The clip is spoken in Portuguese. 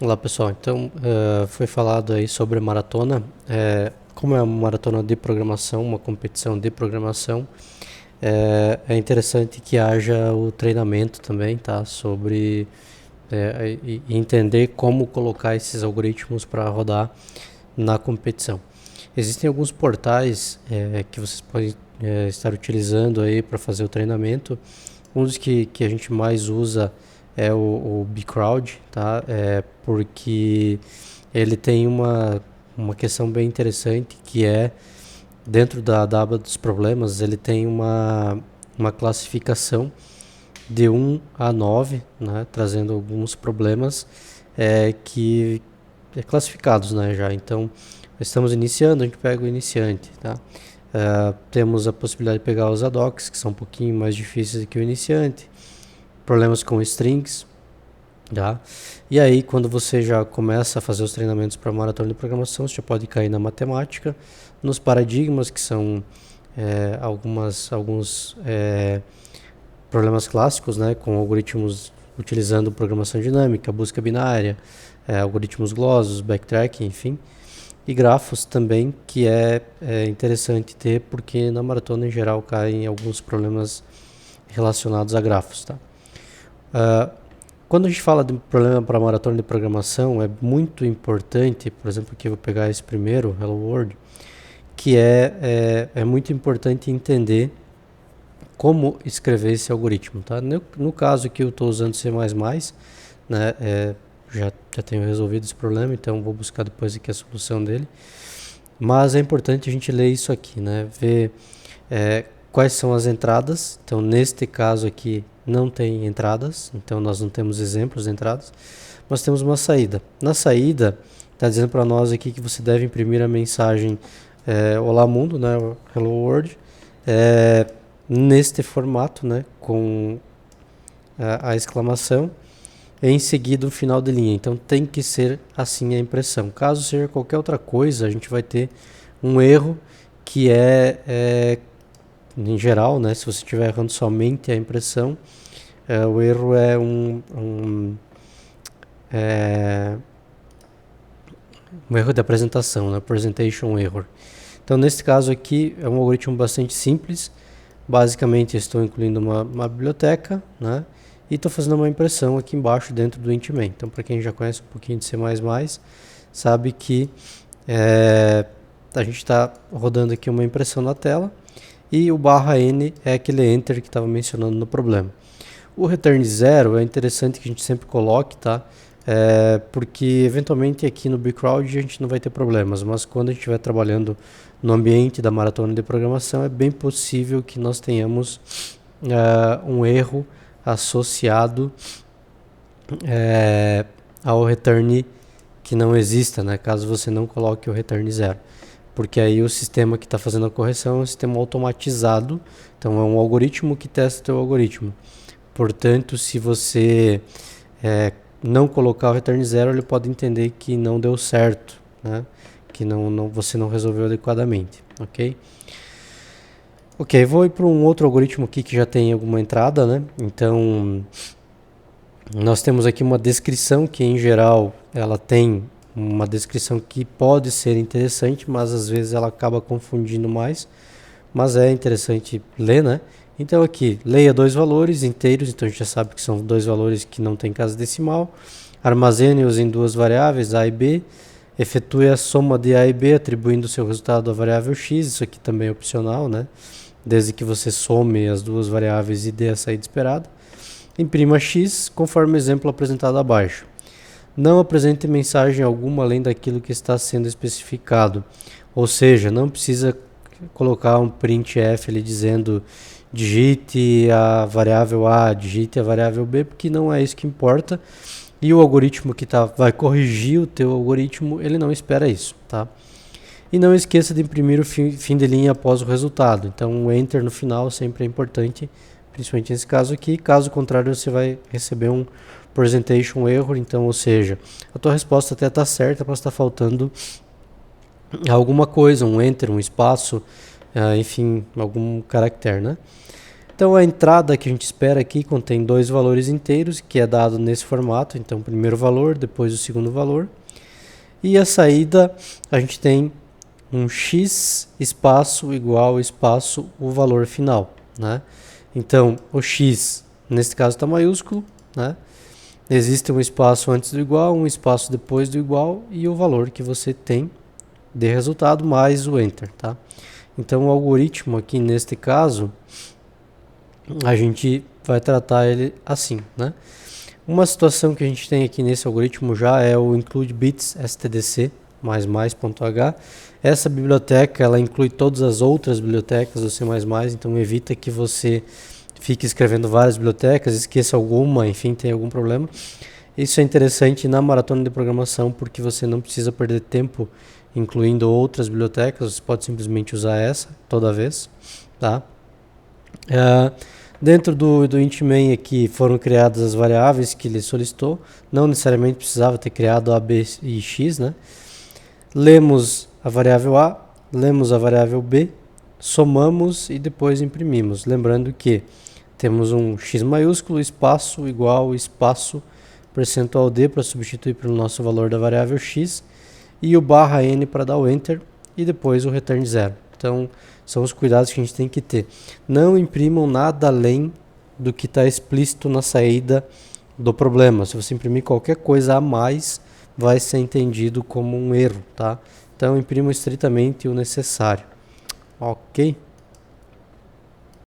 Olá pessoal, então foi falado aí sobre a maratona. Como é uma maratona de programação, uma competição de programação, é interessante que haja o treinamento também, tá? Sobre e entender como colocar esses algoritmos para rodar na competição. Existem alguns portais que vocês podem estar utilizando aí para fazer o treinamento. Um dos que a gente mais usa é o Bcrowd, tá? Porque ele tem uma questão bem interessante que é dentro da aba dos problemas, ele tem uma classificação de 1 a 9, né? Trazendo alguns problemas que classificados, né, já. Então, estamos iniciando, a gente pega o iniciante, tá? Temos a possibilidade de pegar os adocs, que são um pouquinho mais difíceis que o iniciante, problemas com strings, tá? E aí, quando você já começa a fazer os treinamentos para maratona de programação, você já pode cair na matemática, nos paradigmas, que são alguns problemas clássicos, né, com algoritmos utilizando programação dinâmica, busca binária, algoritmos glossos, backtracking, enfim. E grafos também, que é interessante ter, porque na maratona em geral caem alguns problemas relacionados a grafos. Tá? Quando a gente fala de problema para maratona de programação, é muito importante, por exemplo, aqui eu vou pegar esse primeiro, Hello World, que é muito importante entender como escrever esse algoritmo. Tá? No caso aqui eu estou usando C++, né, já tenho resolvido esse problema, então vou buscar depois aqui a solução dele. Mas é importante a gente ler isso aqui, né? Ver quais são as entradas. Então, neste caso aqui, não tem entradas, então nós não temos exemplos de entradas, mas temos uma saída. Na saída, está dizendo para nós aqui que você deve imprimir a mensagem Olá Mundo, né? Hello World, neste formato, né? Com a exclamação, em seguida o final de linha. Então tem que ser assim a impressão. Caso seja qualquer outra coisa, a gente vai ter um erro que em geral, né, se você estiver errando somente a impressão, o erro é um erro de apresentação, né, presentation error. Então nesse caso aqui é um algoritmo bastante simples. Basicamente estou incluindo uma biblioteca, né, e estou fazendo uma impressão aqui embaixo dentro do int main. Então, para quem já conhece um pouquinho de C++, sabe que a gente está rodando aqui uma impressão na tela e o /n é aquele enter que estava mencionando no problema. O return 0 é interessante que a gente sempre coloque, tá? Porque eventualmente aqui no Bcrowd a gente não vai ter problemas, mas quando a gente estiver trabalhando no ambiente da maratona de programação é bem possível que nós tenhamos um erro associado ao return que não exista, né? Caso você não coloque o return 0. Porque aí o sistema que está fazendo a correção é um sistema automatizado, então é um algoritmo que testa o teu algoritmo. Portanto, se você não colocar o return 0, ele pode entender que não deu certo, né? Que você não resolveu adequadamente, ok? Ok, vou ir para um outro algoritmo aqui que já tem alguma entrada, né? Então, nós temos aqui uma descrição que, em geral, ela tem uma descrição que pode ser interessante, mas às vezes ela acaba confundindo mais. Mas é interessante ler, né? Então aqui, leia dois valores inteiros, então a gente já sabe que são dois valores que não tem casa decimal. Armazene-os em duas variáveis, A e B. Efetue a soma de A e B, atribuindo o seu resultado à variável x. Isso aqui também é opcional, né? Desde que você some as duas variáveis e dê a saída esperada. Imprima x, conforme o exemplo apresentado abaixo. Não apresente mensagem alguma além daquilo que está sendo especificado. Ou seja, não precisa colocar um printf ali dizendo digite a variável A, digite a variável B, porque não é isso que importa. E o algoritmo que vai corrigir o teu algoritmo, ele não espera isso, tá? E não esqueça de imprimir o fim de linha após o resultado. Então, o enter no final sempre é importante, principalmente nesse caso aqui. Caso contrário, você vai receber um presentation error. Então, ou seja, a tua resposta até está certa, mas está faltando alguma coisa, um enter, um espaço, enfim, algum caractere, né? Então a entrada que a gente espera aqui contém dois valores inteiros, que é dado nesse formato, então primeiro valor, depois o segundo valor. E a saída, a gente tem um x espaço igual espaço o valor final, né? Então o x, nesse caso está maiúsculo, né? Existe um espaço antes do igual, um espaço depois do igual e o valor que você tem de resultado mais o enter, tá? Então o algoritmo aqui neste caso, a gente vai tratar ele assim, né? Uma situação que a gente tem aqui nesse algoritmo já é o include bits stdc ++.h. Essa biblioteca ela inclui todas as outras bibliotecas do C++, então evita que você fique escrevendo várias bibliotecas, esqueça alguma, enfim, tem algum problema. Isso é interessante na maratona de programação porque você não precisa perder tempo incluindo outras bibliotecas, você pode simplesmente usar essa toda vez, tá? Dentro do int main aqui foram criadas as variáveis que ele solicitou, não necessariamente precisava ter criado a, b e x, né? Lemos a variável a, lemos a variável b, somamos e depois imprimimos, lembrando que temos um x maiúsculo, espaço igual, espaço, percentual d para substituir pelo nosso valor da variável x e o barra n para dar o enter e depois o return 0. Então, são os cuidados que a gente tem que ter. Não imprimam nada além do que está explícito na saída do problema. Se você imprimir qualquer coisa a mais, vai ser entendido como um erro, tá? Então, imprimam estritamente o necessário. Ok?